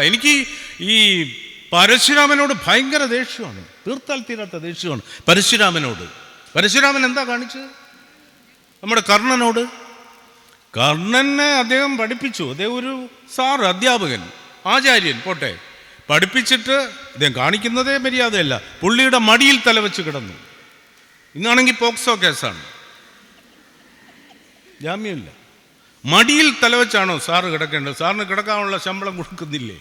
എനിക്ക് ഈ പരശുരാമനോട് ഭയങ്കര ദേഷ്യമാണ്, തീർത്താൽ തീരാത്ത ദേഷ്യമാണ് പരശുരാമനോട്. പരശുരാമൻ എന്താ കാണിച്ചത് നമ്മുടെ കർണനോട്? കർണനെ അദ്ദേഹം പഠിപ്പിച്ചു. അദ്ദേഹം ഒരു സാറ്, അധ്യാപകൻ, ആചാര്യൻ പോട്ടെ, പഠിപ്പിച്ചിട്ട് അദ്ദേഹം കാണിക്കുന്നതേ മര്യാദയല്ല. പുള്ളിയുടെ മടിയിൽ തലവെച്ച് കിടന്നു. ഇന്നാണെങ്കിൽ പോക്സോ കേസാണ്, ജാമ്യമില്ല. മടിയിൽ തലവെച്ചാണോ സാറ് കിടക്കേണ്ടത്? സാറിന് കിടക്കാനുള്ള ശമ്പളം കൊടുക്കുന്നില്ലേ?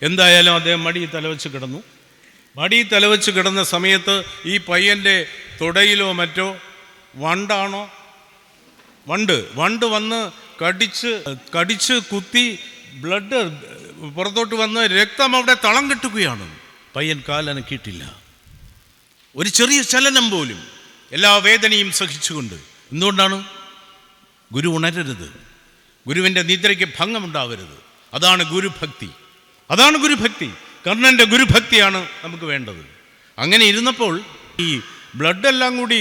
എന്തായാലും അദ്ദേഹം മടിയിൽ തലവെച്ച് കിടന്നു. മടിയിൽ തലവെച്ച് കിടന്ന സമയത്ത് ഈ പയ്യൻ്റെ തുടയിലോ മറ്റോ വണ്ടാണോ, വണ്ട് വന്ന് കടിച്ച് കുത്തി ബ്ലഡ് പുറത്തോട്ട് വന്ന് രക്തം അവിടെ തളം കെട്ടുകയാണ്. പയ്യൻ കാലനക്കിയിട്ടില്ല, ഒരു ചെറിയ ചലനം പോലും, എല്ലാ വേദനയും സഹിച്ചുകൊണ്ട്. എന്തുകൊണ്ടാണ്? ഗുരു ഉണരരുത്, ഗുരുവിൻ്റെ നിദ്രയ്ക്ക് ഭംഗമുണ്ടാവരുത്. അതാണ് ഗുരുഭക്തി, അതാണ് ഗുരുഭക്തി. കർണൻ്റെ ഗുരുഭക്തിയാണ് നമുക്ക് വേണ്ടത്. അങ്ങനെ ഇരുന്നപ്പോൾ ഈ ബ്ലഡെല്ലാം കൂടി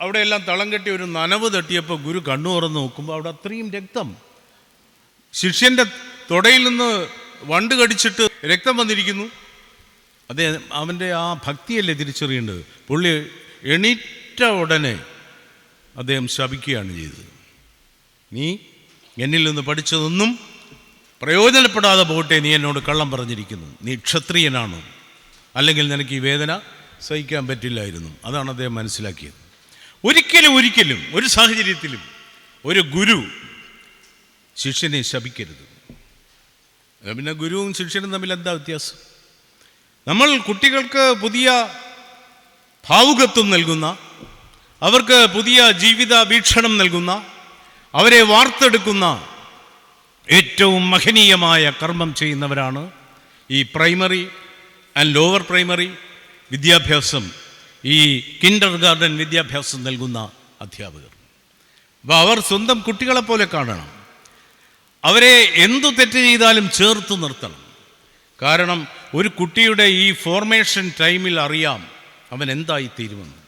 അവിടെയെല്ലാം തളം കെട്ടി ഒരു നനവ് തട്ടിയപ്പോൾ ഗുരു കണ്ണു തുറന്ന് നോക്കുമ്പോൾ അവിടെ അത്രയും രക്തം. ശിഷ്യൻ്റെ തുടയിൽ നിന്ന് വണ്ട് കടിച്ചിട്ട് രക്തം വന്നിരിക്കുന്നു. അവൻ്റെ ആ ഭക്തിയല്ലേ തിരിച്ചറിയേണ്ടത്. പുള്ളി എണീറ്റ ഉടനെ അദ്ദേഹം ശപിക്കുകയാണ് ചെയ്തത്. നീ എന്നിൽ നിന്ന് പഠിച്ചതൊന്നും പ്രയോജനപ്പെടാതെ പോകട്ടെ, നീ എന്നോട് കള്ളം പറഞ്ഞിരിക്കുന്നു. നീ ക്ഷത്രിയനാണ്, അല്ലെങ്കിൽ നിനക്ക് ഈ വേദന സഹിക്കാൻ പറ്റില്ലായിരുന്നു. അതാണ് അദ്ദേഹം മനസ്സിലാക്കിയത്. ഒരിക്കലും ഒരു സാഹചര്യത്തിലും ഒരു ഗുരു ശിഷ്യനെ ശപിക്കരുത്. പിന്നെ ഗുരുവും ശിഷ്യനും തമ്മിൽ എന്താ വ്യത്യാസം? നമ്മൾ കുട്ടികൾക്ക് പുതിയ ഭാവുകത്വം നൽകുന്ന, അവർക്ക് പുതിയ ജീവിത വീക്ഷണം നൽകുന്ന, അവരെ വാർത്തെടുക്കുന്ന ഏറ്റവും മഹനീയമായ കർമ്മം ചെയ്യുന്നവരാണ് ഈ പ്രൈമറി ആൻഡ് ലോവർ പ്രൈമറി വിദ്യാഭ്യാസം, ഈ കിൻഡർ ഗാർഡൻ വിദ്യാഭ്യാസം നൽകുന്ന അധ്യാപകർ. അപ്പോൾ അവർ സ്വന്തം കുട്ടികളെപ്പോലെ കാണണം. അവരെ എന്തു തെറ്റ് ചെയ്താലും ചേർത്ത് നിർത്തണം. കാരണം ഒരു കുട്ടിയുടെ ഈ ഫോർമേഷൻ ടൈമിൽ അറിയാം അവൻ എന്തായിത്തീരുമെന്ന്.